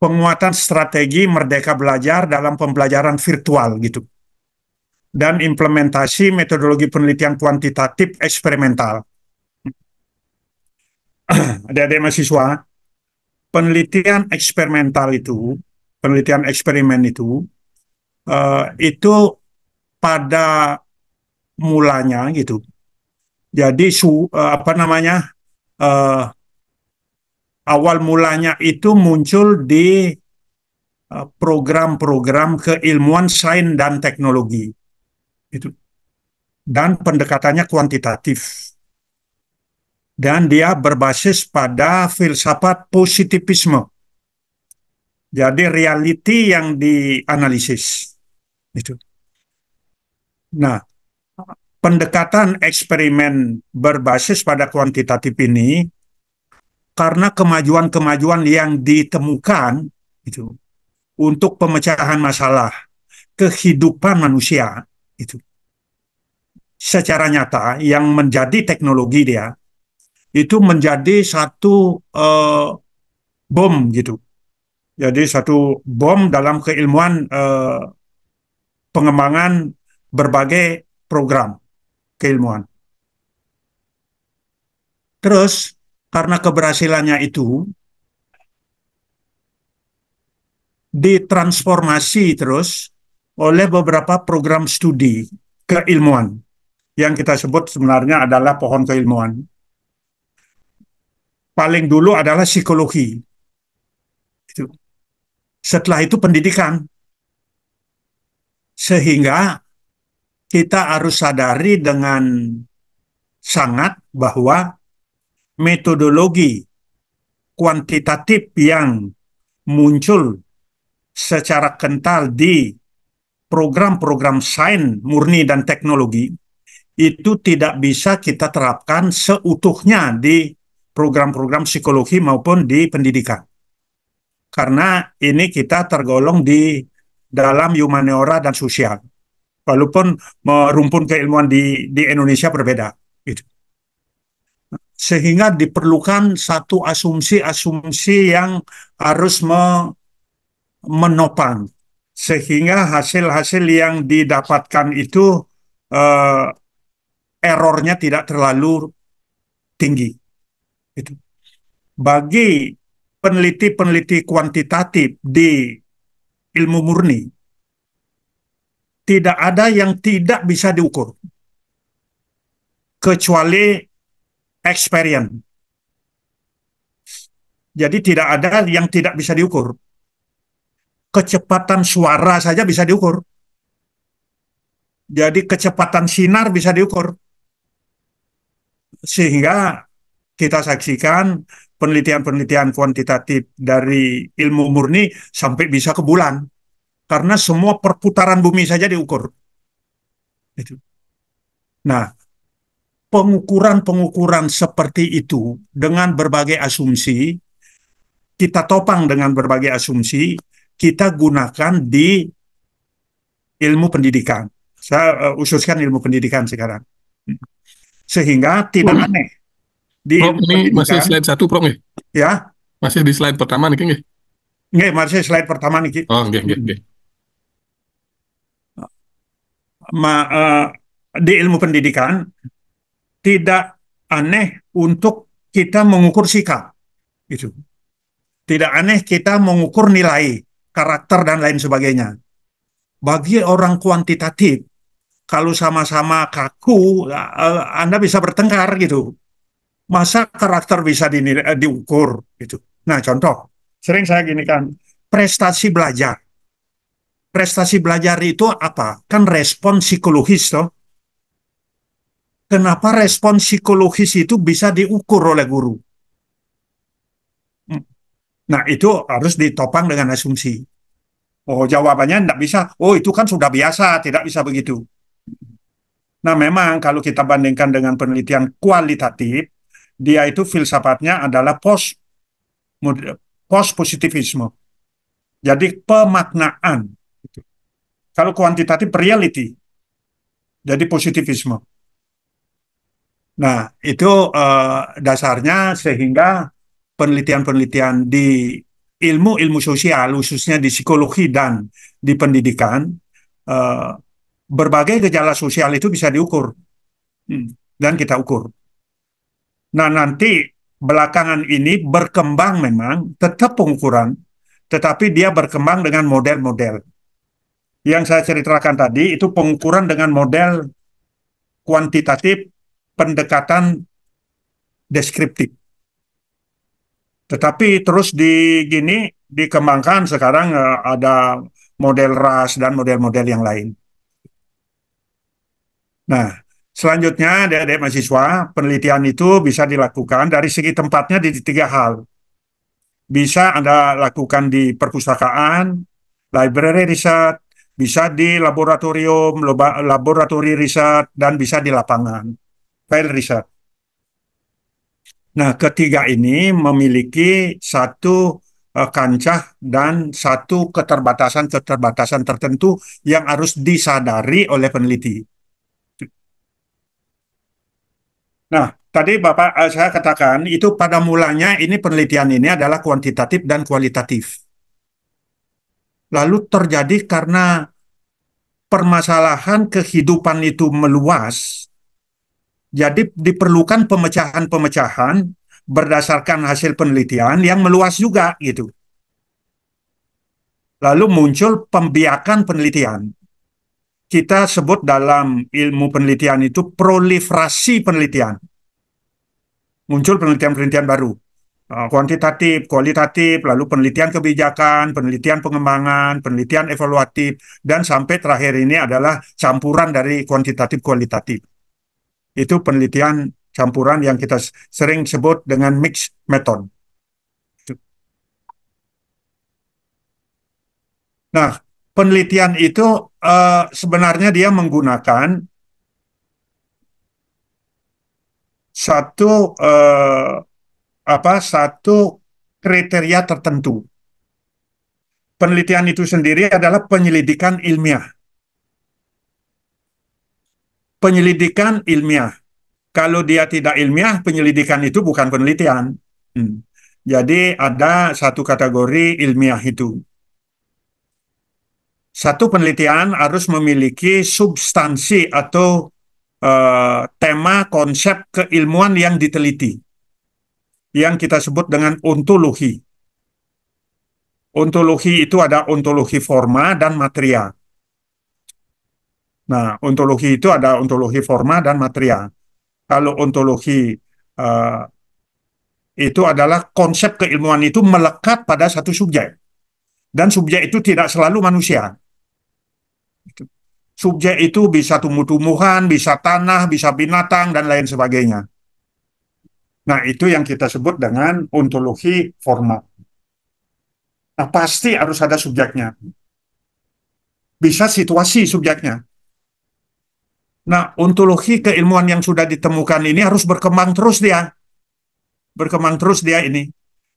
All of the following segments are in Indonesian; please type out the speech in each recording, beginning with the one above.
penguatan strategi merdeka belajar dalam pembelajaran virtual gitu, dan implementasi metodologi penelitian kuantitatif eksperimental. Adik-adik mahasiswa, penelitian eksperimental itu, penelitian eksperimen itu pada mulanya gitu. Jadi apa namanya, eh, awal mulanya itu muncul di program-program keilmuan sains dan teknologi itu, dan pendekatannya kuantitatif, dan dia berbasis pada filsafat positivisme. Jadi reality yang dianalisis itu. Nah, pendekatan eksperimen berbasis pada kuantitatif ini karena kemajuan-kemajuan yang ditemukan itu untuk pemecahan masalah kehidupan manusia itu secara nyata yang menjadi teknologi, dia itu menjadi satu bom gitu. Jadi satu bom dalam keilmuan, pengembangan berbagai program keilmuan. Terus karena keberhasilannya itu ditransformasi terus oleh beberapa program studi keilmuan yang kita sebut sebenarnya adalah pohon keilmuan. Paling dulu adalah psikologi. Setelah itu pendidikan. Sehingga kita harus sadari dengan sangat bahwa metodologi kuantitatif yang muncul secara kental di program-program sains murni dan teknologi itu tidak bisa kita terapkan seutuhnya di program-program psikologi maupun di pendidikan. Karena ini kita tergolong di dalam humaniora dan sosial. Walaupun rumpun keilmuan di Indonesia berbeda. Gitu. Sehingga diperlukan satu asumsi-asumsi yang harus menopang. Sehingga hasil-hasil yang didapatkan itu eh, errornya tidak terlalu tinggi. Itu. Bagi peneliti-peneliti kuantitatif di ilmu murni, tidak ada yang tidak bisa diukur, kecuali experience. Jadi tidak ada yang tidak bisa diukur. Kecepatan suara saja bisa diukur. Jadi kecepatan sinar bisa diukur. Sehingga kita saksikan penelitian-penelitian kuantitatif dari ilmu murni sampai bisa ke bulan. Karena semua perputaran bumi saja diukur. Itu. Nah, pengukuran-pengukuran seperti itu dengan berbagai asumsi, kita topang dengan berbagai asumsi, kita gunakan di ilmu pendidikan. Saya ususkan ilmu pendidikan sekarang. Sehingga tidak aneh di Prof, ilmu ini masih pendidikan, slide 1, Prof, nggih? ya, Masih di slide pertama nih, nggih? nggih, masih slide pertama nih. Oh, nggih, nggih, nggih. Di ilmu pendidikan tidak aneh untuk kita mengukur sikap, gitu. Tidak aneh kita mengukur nilai, karakter dan lain sebagainya. Bagi orang kuantitatif, kalau sama-sama kaku, Anda bisa bertengkar gitu. Masa karakter bisa diukur gitu. Nah, contoh, sering saya gini kan, prestasi belajar. Prestasi belajar itu apa? Kan respon psikologis toh. Kenapa respon psikologis itu bisa diukur oleh guru? Nah, itu harus ditopang dengan asumsi. Oh, jawabannya tidak bisa. Oh, itu kan sudah biasa, tidak bisa begitu. Nah, memang kalau kita bandingkan dengan penelitian kualitatif, dia itu filsafatnya adalah post positivisme. Jadi pemaknaan. Kalau kuantitatif reality, jadi positivisme. Nah, itu dasarnya sehingga penelitian-penelitian di ilmu-ilmu sosial, khususnya di psikologi dan di pendidikan, eh, berbagai gejala sosial itu bisa diukur. Dan kita ukur. Nah, nanti belakangan ini berkembang memang tetap pengukuran, tetapi dia berkembang dengan model-model. Yang saya ceritakan tadi itu pengukuran dengan model kuantitatif, pendekatan deskriptif. Tetapi terus gini dikembangkan sekarang, ada model ras dan model-model yang lain. Nah, selanjutnya adik-adik mahasiswa, penelitian itu bisa dilakukan dari segi tempatnya di tiga hal. Bisa Anda lakukan di perpustakaan, library research, bisa di laboratorium, laboratori riset, dan bisa di lapangan, field research. Nah, ketiga ini memiliki satu kancah dan satu keterbatasan-keterbatasan tertentu yang harus disadari oleh peneliti. Nah, tadi Bapak, saya katakan itu pada mulanya ini penelitian ini adalah kuantitatif dan kualitatif. Lalu terjadi karena permasalahan kehidupan itu meluas, jadi diperlukan pemecahan-pemecahan berdasarkan hasil penelitian yang meluas juga gitu. Lalu muncul pembiakan penelitian. Kita sebut dalam ilmu penelitian itu proliferasi penelitian. Muncul penelitian-penelitian baru, kuantitatif, kualitatif, lalu penelitian kebijakan, penelitian pengembangan, penelitian evaluatif, dan sampai terakhir ini adalah campuran dari kuantitatif kualitatif. Itu penelitian campuran yang kita sering sebut dengan mixed method. Nah, penelitian itu sebenarnya dia menggunakan satu satu kriteria tertentu. Penelitian itu sendiri adalah penyelidikan ilmiah. Penyelidikan ilmiah. Kalau dia tidak ilmiah, penyelidikan itu bukan penelitian. Jadi ada satu kategori ilmiah itu. Satu penelitian harus memiliki substansi atau tema konsep keilmuan yang diteliti, yang kita sebut dengan ontologi. Ontologi itu ada ontologi forma dan materia. Nah, ontologi itu ada ontologi forma dan materia. Kalau ontologi uh, itu adalah konsep keilmuan itu melekat pada satu subjek. Dan subjek itu tidak selalu manusia. Subjek itu bisa tumbuh-tumbuhan, bisa tanah, bisa binatang, dan lain sebagainya. Nah, itu yang kita sebut dengan ontologi formal. Nah, pasti harus ada subjeknya. Bisa situasi subjeknya. Nah, ontologi keilmuan yang sudah ditemukan ini harus berkembang terus dia. Berkembang terus dia ini.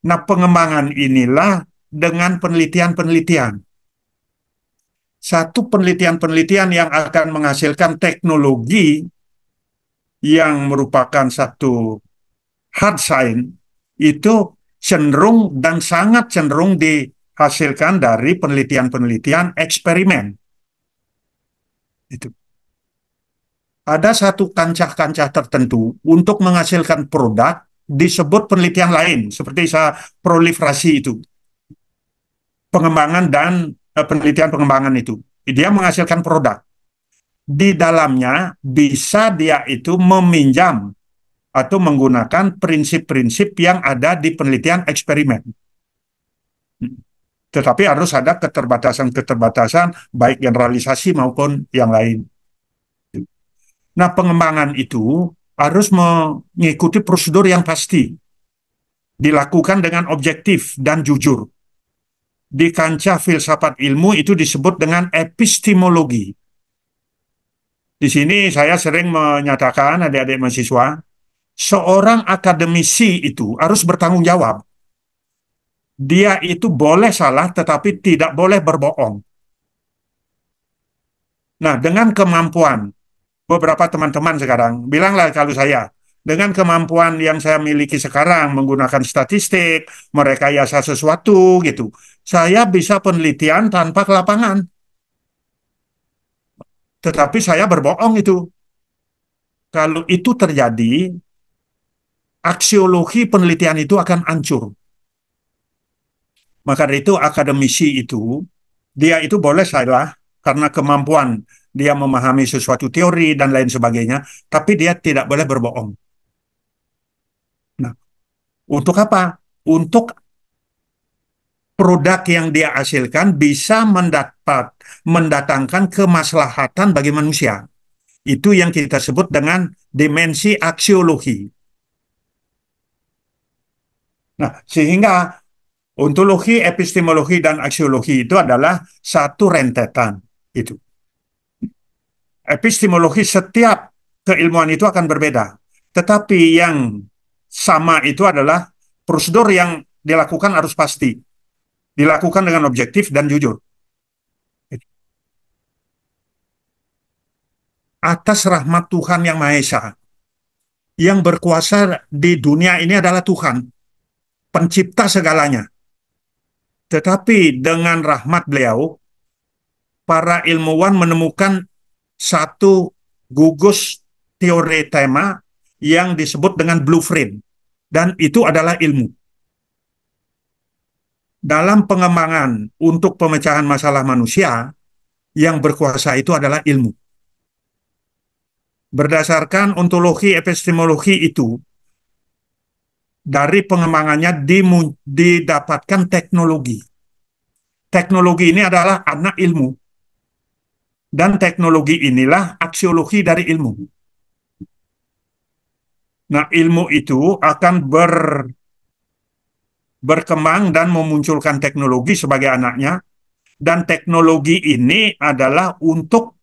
Nah, pengembangan inilah dengan penelitian-penelitian. Satu penelitian-penelitian yang akan menghasilkan teknologi yang merupakan satu hard science itu cenderung dan sangat cenderung dihasilkan dari penelitian-penelitian eksperimen. Itu. Ada satu kancah-kancah tertentu untuk menghasilkan produk disebut penelitian lain, seperti proliferasi itu. Pengembangan dan penelitian pengembangan itu. Dia menghasilkan produk. Di dalamnya bisa dia itu meminjam atau menggunakan prinsip-prinsip yang ada di penelitian eksperimen. Tetapi harus ada keterbatasan-keterbatasan, baik generalisasi maupun yang lain. Nah, pengembangan itu harus mengikuti prosedur yang pasti, dilakukan dengan objektif dan jujur. Di kancah filsafat ilmu itu disebut dengan epistemologi. Di sini saya sering menyatakan adik-adik mahasiswa, seorang akademisi itu harus bertanggung jawab. Dia itu boleh salah tetapi tidak boleh berbohong. Nah, dengan kemampuan beberapa teman-teman sekarang, bilanglah kalau saya, Dengan kemampuan yang saya miliki sekarang, menggunakan statistik, merekayasa sesuatu gitu, saya bisa penelitian tanpa ke lapangan. Tetapi saya berbohong itu. Kalau itu terjadi, aksiologi penelitian itu akan hancur. Maka dari itu akademisi itu, dia itu boleh salah karena kemampuan dia memahami sesuatu teori dan lain sebagainya, tapi dia tidak boleh berbohong. Nah, untuk apa? Untuk produk yang dia hasilkan bisa mendatangkan kemaslahatan bagi manusia. Itu yang kita sebut dengan dimensi aksiologi. Nah, sehingga ontologi, epistemologi, dan aksiologi itu adalah satu rentetan. Itu. Epistemologi setiap keilmuan itu akan berbeda. Tetapi yang sama itu adalah prosedur yang dilakukan harus pasti. Dilakukan dengan objektif dan jujur. Atas rahmat Tuhan Yang Maha Esa, yang berkuasa di dunia ini adalah Tuhan, pencipta segalanya. Tetapi dengan rahmat beliau, para ilmuwan menemukan satu gugus teori tema yang disebut dengan blueprint. Dan itu adalah ilmu. Dalam pengembangan untuk pemecahan masalah manusia, yang berkuasa itu adalah ilmu. Berdasarkan ontologi epistemologi itu, dari pengembangannya didapatkan teknologi. Teknologi ini adalah anak ilmu. Dan teknologi inilah aksiologi dari ilmu. Nah, ilmu itu akan berkembang dan memunculkan teknologi sebagai anaknya. Dan teknologi ini adalah untuk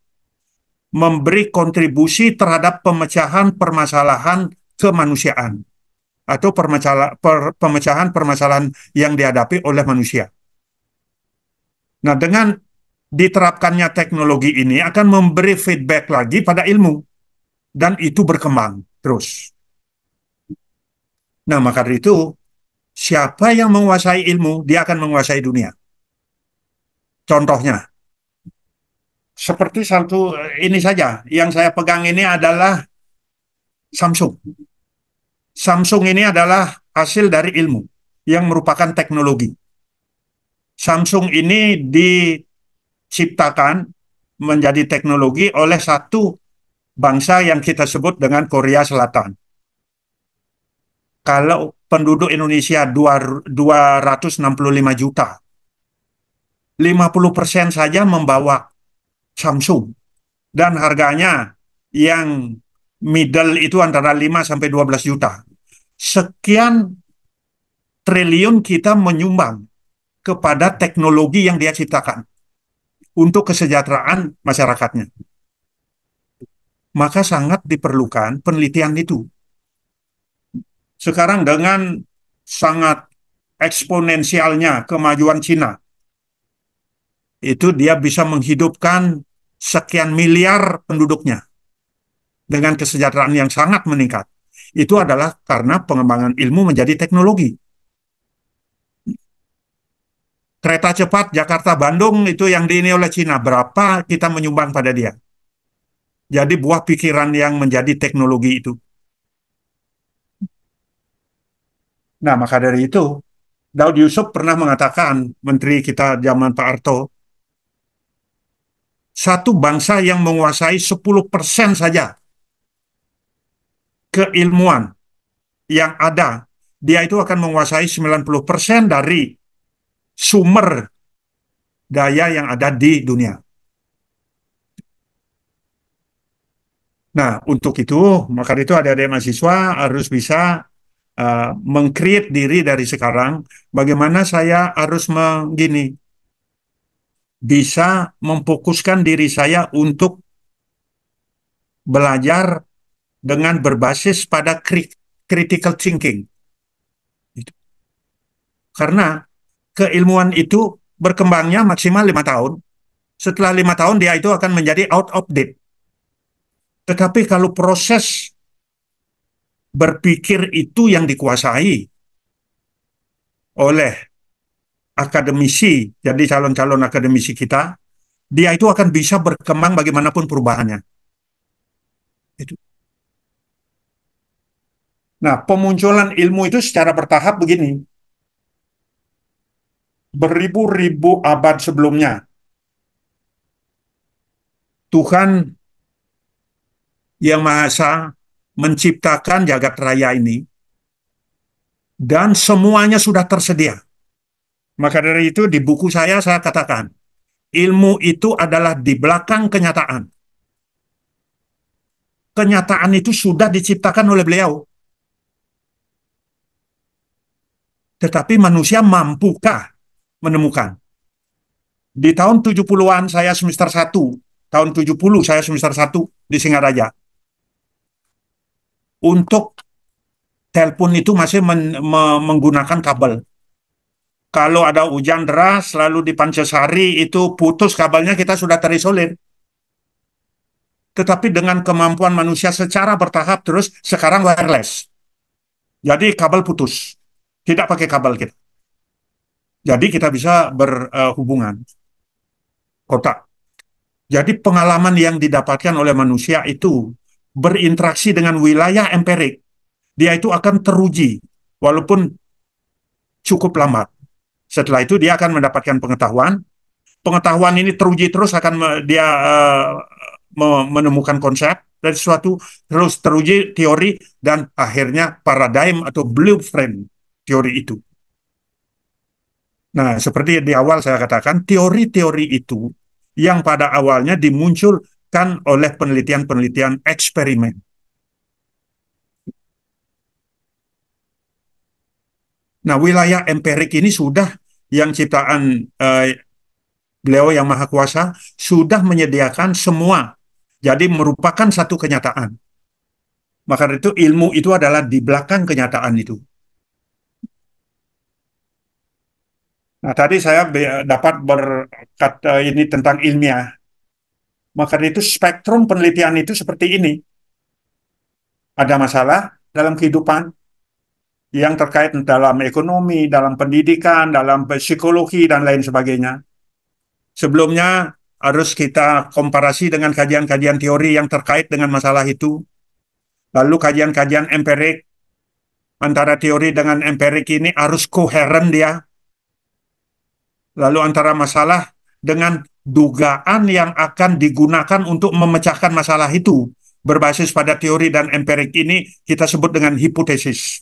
memberi kontribusi terhadap pemecahan permasalahan kemanusiaan. Atau pemecahan permasalahan yang dihadapi oleh manusia. Nah, dengan diterapkannya teknologi ini akan memberi feedback lagi pada ilmu. Dan itu berkembang terus. Nah, maka dari itu, siapa yang menguasai ilmu, dia akan menguasai dunia. Contohnya, seperti satu ini saja, yang saya pegang ini adalah Samsung. Samsung ini adalah hasil dari ilmu, yang merupakan teknologi. Samsung ini diciptakan menjadi teknologi oleh satu bangsa yang kita sebut dengan Korea Selatan. Kalau penduduk Indonesia 265 juta, 50% saja membawa Samsung. Dan harganya yang middle itu antara 5 sampai 12 juta. Sekian triliun kita menyumbang kepada teknologi yang dia ciptakan untuk kesejahteraan masyarakatnya. Maka sangat diperlukan penelitian itu. Sekarang dengan sangat eksponensialnya kemajuan Cina, itu dia bisa menghidupkan sekian miliar penduduknya dengan kesejahteraan yang sangat meningkat. Itu adalah karena pengembangan ilmu menjadi teknologi. Kereta cepat Jakarta-Bandung itu yang diini oleh Cina, berapa kita menyumbang pada dia. Jadi buah pikiran yang menjadi teknologi itu. Nah, maka dari itu, Daud Yusuf pernah mengatakan, Menteri kita zaman Pak Harto, satu bangsa yang menguasai 10% saja keilmuan yang ada, dia itu akan menguasai 90% dari sumber daya yang ada di dunia. Nah, untuk itu, maka itu adik-adik mahasiswa harus bisa meng-create diri dari sekarang, bagaimana saya harus bisa memfokuskan diri saya untuk belajar dengan berbasis pada critical thinking. Karena keilmuan itu berkembangnya maksimal 5 tahun. Setelah 5 tahun dia itu akan menjadi out of date. Tetapi kalau proses berpikir itu yang dikuasai oleh akademisi, jadi calon-calon akademisi kita, dia itu akan bisa berkembang bagaimanapun perubahannya. Itu. Nah, pemunculan ilmu itu secara bertahap begini. Beribu-ribu abad sebelumnya, Tuhan Yang Maha Esa menciptakan jagat raya ini, dan semuanya sudah tersedia. Maka dari itu di buku saya katakan, ilmu itu adalah di belakang kenyataan. Kenyataan itu sudah diciptakan oleh beliau. Tetapi manusia mampukah menemukan? Di tahun 70-an saya semester 1, tahun 70 saya semester 1 di Singaraja. Untuk telepon itu masih menggunakan kabel. Kalau ada hujan deras, lalu di Pancasari itu putus kabelnya, kita sudah terisolir. Tetapi dengan kemampuan manusia secara bertahap terus, sekarang wireless. Jadi kabel putus. Tidak pakai kabel kita. Jadi kita bisa berhubungan. Kotak. Jadi pengalaman yang didapatkan oleh manusia itu berinteraksi dengan wilayah empirik. Dia itu akan teruji, walaupun cukup lambat. Setelah itu dia akan mendapatkan pengetahuan. Pengetahuan ini teruji terus, akan dia menemukan konsep dari sesuatu, terus teruji teori, dan akhirnya paradigm atau blueprint teori itu. Nah, seperti di awal saya katakan, teori-teori itu yang pada awalnya dimunculkan oleh penelitian-penelitian eksperimen. Nah, wilayah empirik ini sudah, yang ciptaan beliau yang Maha Kuasa sudah menyediakan semua. Jadi merupakan satu kenyataan. Maka itu ilmu itu adalah di belakang kenyataan itu. Nah, tadi saya dapat berkata ini tentang ilmiah. Maka itu spektrum penelitian itu seperti ini. Ada masalah dalam kehidupan yang terkait dalam ekonomi, dalam pendidikan, dalam psikologi, dan lain sebagainya. Sebelumnya harus kita komparasi dengan kajian-kajian teori yang terkait dengan masalah itu. Lalu kajian-kajian empirik, antara teori dengan empirik ini harus koheren dia. Lalu antara masalah dengan dugaan yang akan digunakan untuk memecahkan masalah itu, berbasis pada teori dan empirik ini, kita sebut dengan hipotesis.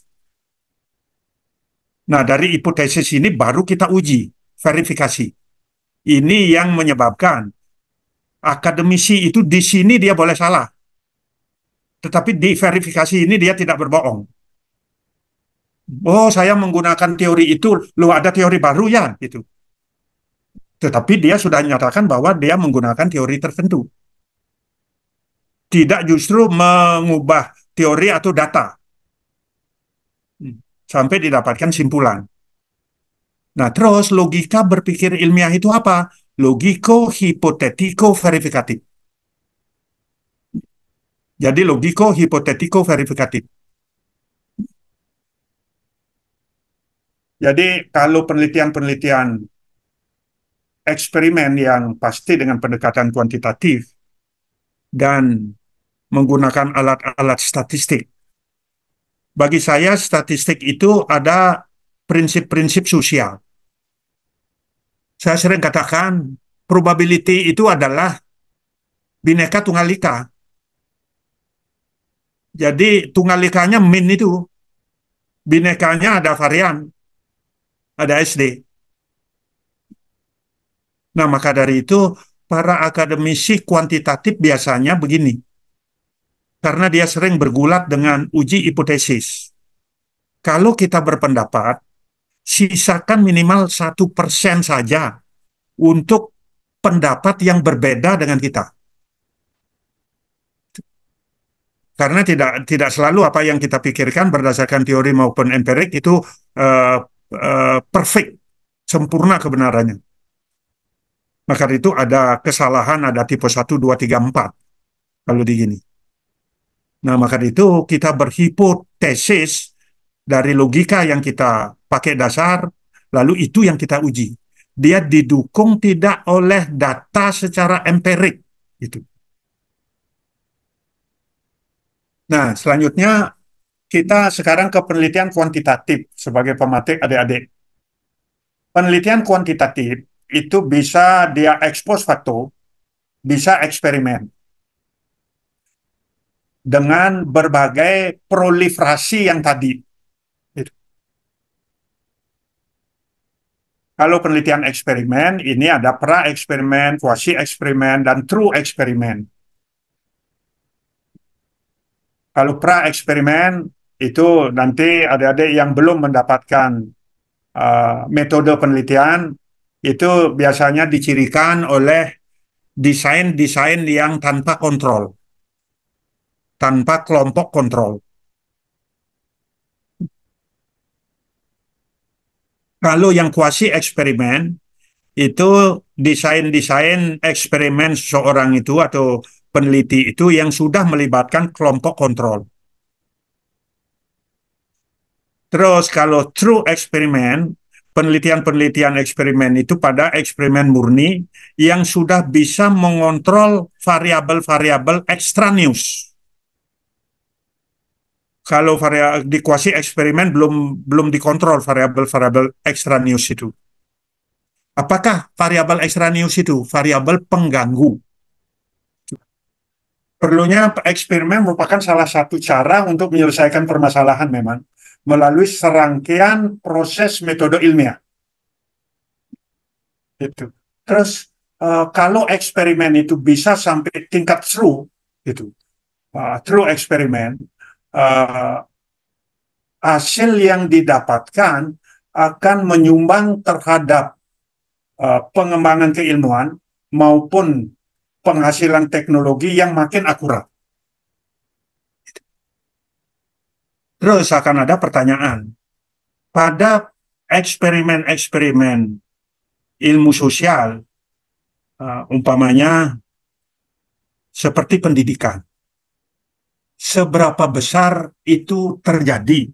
Nah, dari hipotesis ini baru kita uji, verifikasi. Ini yang menyebabkan akademisi itu di sini dia boleh salah. Tetapi di verifikasi ini dia tidak berbohong. Oh, saya menggunakan teori itu, lu ada teori baru ya, gitu. Tetapi dia sudah menyatakan bahwa dia menggunakan teori tertentu. Tidak justru mengubah teori atau data. Sampai didapatkan simpulan. Nah, terus logika berpikir ilmiah itu apa? Logiko-hipotetiko-verifikatif. Jadi logiko-hipotetiko-verifikatif. Jadi kalau penelitian-penelitian eksperimen yang pasti dengan pendekatan kuantitatif dan menggunakan alat-alat statistik. Bagi saya statistik itu ada prinsip-prinsip sosial. Saya sering katakan probability itu adalah bineka tunggal ika. Jadi tunggal ikanya min itu, binekanya ada varian, ada SD. Nah, maka dari itu para akademisi kuantitatif biasanya begini. Karena dia sering bergulat dengan uji hipotesis. Kalau kita berpendapat, sisakan minimal 1% saja untuk pendapat yang berbeda dengan kita. Karena tidak selalu apa yang kita pikirkan berdasarkan teori maupun empirik itu perfect, sempurna kebenarannya. Maka itu ada kesalahan, ada tipe 1, 2, 3, 4 kalau di gini. Nah, maka itu kita berhipotesis dari logika yang kita pakai dasar, lalu itu yang kita uji. Dia didukung tidak oleh data secara empirik. Gitu. Nah, selanjutnya kita sekarang ke penelitian kuantitatif sebagai pematik adik-adik. Penelitian kuantitatif itu bisa dia expose fakta, bisa eksperimen dengan berbagai proliferasi yang tadi. Gitu. Kalau penelitian eksperimen, ini ada pra-eksperimen, quasi-eksperimen, dan true eksperimen. Kalau pra-eksperimen, itu nanti adik-adik yang belum mendapatkan metode penelitian, itu biasanya dicirikan oleh desain-desain yang tanpa kontrol, tanpa kelompok kontrol. Kalau yang quasi-eksperimen, itu desain-desain eksperimen seseorang itu atau peneliti itu yang sudah melibatkan kelompok kontrol. Terus kalau true eksperimen, penelitian-penelitian eksperimen itu pada eksperimen murni yang sudah bisa mengontrol variabel-variabel ekstraneus. Kalau di kuasi eksperimen belum dikontrol variabel-variabel ekstraneus itu. Apakah variabel ekstraneus itu? Variabel pengganggu. Perlunya eksperimen merupakan salah satu cara untuk menyelesaikan permasalahan memang melalui serangkaian proses metode ilmiah. Itu. Terus kalau eksperimen itu bisa sampai tingkat true, itu true eksperimen, hasil yang didapatkan akan menyumbang terhadap pengembangan keilmuan maupun penghasilan teknologi yang makin akurat. Terus akan ada pertanyaan, pada eksperimen-eksperimen ilmu sosial, umpamanya seperti pendidikan, seberapa besar itu terjadi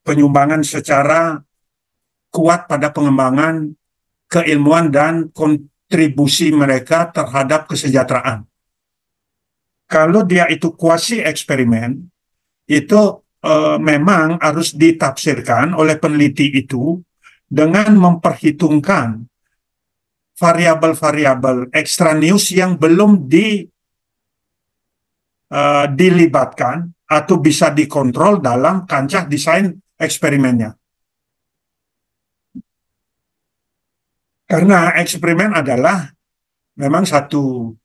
penyumbangan secara kuat pada pengembangan keilmuan dan kontribusi mereka terhadap kesejahteraan. Kalau dia itu kuasi eksperimen, itu memang harus ditafsirkan oleh peneliti itu dengan memperhitungkan variabel-variabel ekstraneus yang belum dilibatkan atau bisa dikontrol dalam kancah desain eksperimennya. Karena eksperimen adalah memang satu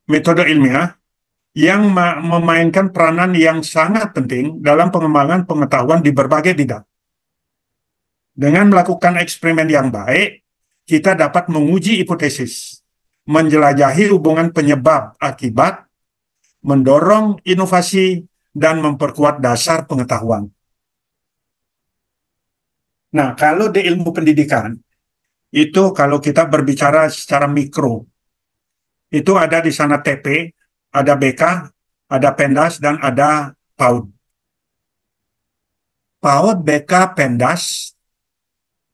metode ilmiah yang memainkan peranan yang sangat penting dalam pengembangan pengetahuan di berbagai bidang. Dengan melakukan eksperimen yang baik, kita dapat menguji hipotesis, menjelajahi hubungan penyebab akibat, mendorong inovasi, dan memperkuat dasar pengetahuan. Nah, kalau di ilmu pendidikan, itu kalau kita berbicara secara mikro, itu ada di sana TP, ada BK, ada Pendas, dan ada PAUD. PAUD, BK, Pendas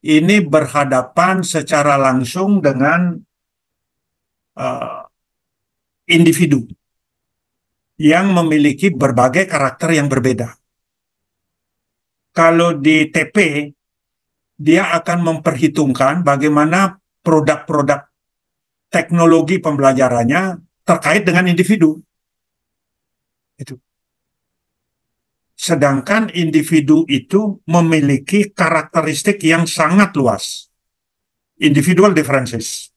ini berhadapan secara langsung dengan individu yang memiliki berbagai karakter yang berbeda. Kalau di TP, dia akan memperhitungkan bagaimana produk-produk teknologi pembelajarannya terkait dengan individu. Itu. Sedangkan individu itu memiliki karakteristik yang sangat luas. Individual differences.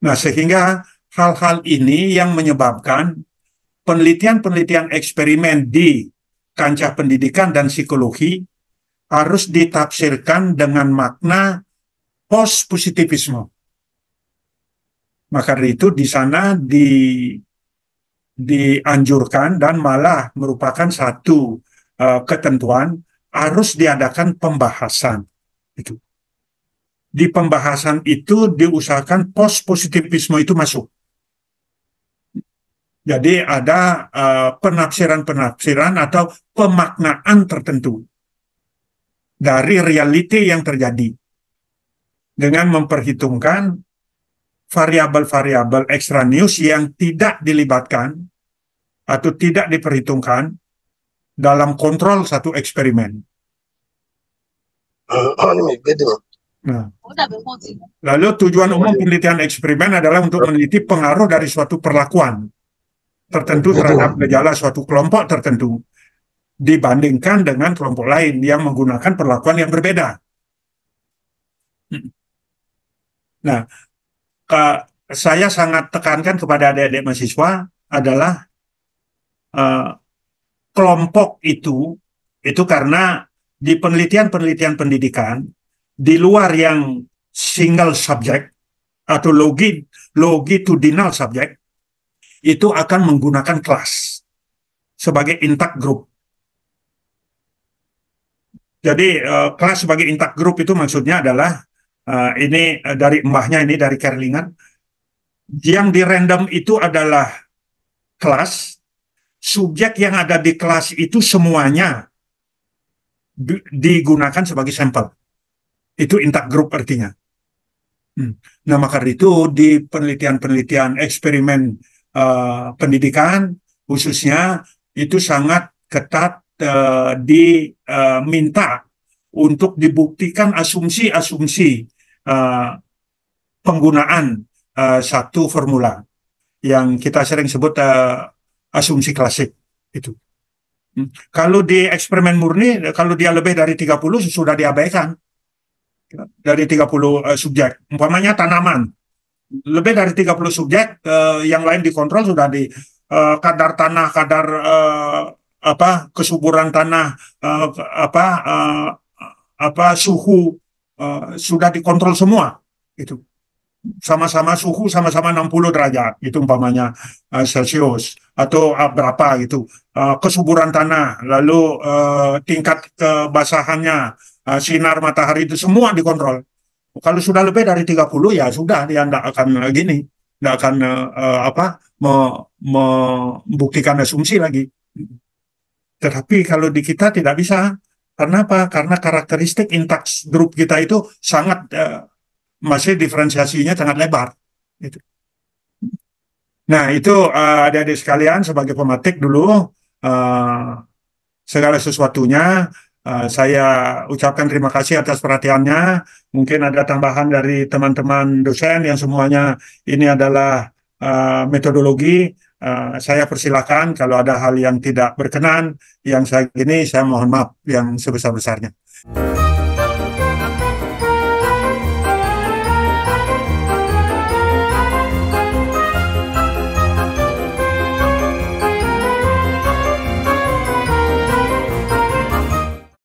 Nah, sehingga hal-hal ini yang menyebabkan penelitian-penelitian eksperimen di kancah pendidikan dan psikologi harus ditafsirkan dengan makna post-positivisme. Maka dari itu di sana dianjurkan dan malah merupakan satu ketentuan harus diadakan pembahasan. Itu. Di pembahasan itu diusahakan post-positivisme itu masuk. Jadi ada penafsiran-penafsiran atau pemaknaan tertentu dari reality yang terjadi dengan memperhitungkan variabel-variabel ekstraneus yang tidak dilibatkan atau tidak diperhitungkan dalam kontrol satu eksperimen. Nah, lalu tujuan umum penelitian eksperimen adalah untuk meneliti pengaruh dari suatu perlakuan tertentu terhadap gejala suatu kelompok tertentu dibandingkan dengan kelompok lain yang menggunakan perlakuan yang berbeda. Nah, saya sangat tekankan kepada adik-adik mahasiswa adalah kelompok itu karena di penelitian-penelitian pendidikan di luar yang single subject atau longitudinal subject itu akan menggunakan kelas sebagai intact group. Jadi kelas sebagai intact group itu maksudnya adalah ini dari mbahnya, ini dari Kerlingan, yang di random itu adalah kelas, subjek yang ada di kelas itu semuanya digunakan sebagai sampel. Itu intact group artinya. Nah, maka itu di penelitian-penelitian eksperimen pendidikan khususnya itu sangat ketat diminta untuk dibuktikan asumsi-asumsi penggunaan satu formula yang kita sering sebut asumsi klasik itu. Kalau di eksperimen murni, kalau dia lebih dari 30 sudah diabaikan. Dari 30 subjek, umpamanya tanaman, lebih dari 30 subjek, yang lain dikontrol sudah di kadar tanah, kadar kesuburan tanah, suhu, sudah dikontrol semua. Itu sama-sama suhu sama-sama 60 derajat, itu umpamanya Celcius atau berapa gitu, kesuburan tanah, lalu tingkat kebasahannya, sinar matahari, itu semua dikontrol. Kalau sudah lebih dari 30 ya sudah, dia tidak akan tidak akan membuktikan asumsi lagi. Tetapi kalau di kita tidak bisa. Karena apa? Karena karakteristik intact group kita itu sangat masih diferensiasinya sangat lebar. Gitu. Nah, itu adik-adik sekalian, sebagai pemetik dulu segala sesuatunya. Saya ucapkan terima kasih atas perhatiannya. Mungkin ada tambahan dari teman-teman dosen yang semuanya ini adalah metodologi. Saya persilakan kalau ada hal yang tidak berkenan, yang saya mohon maaf yang sebesar-besarnya.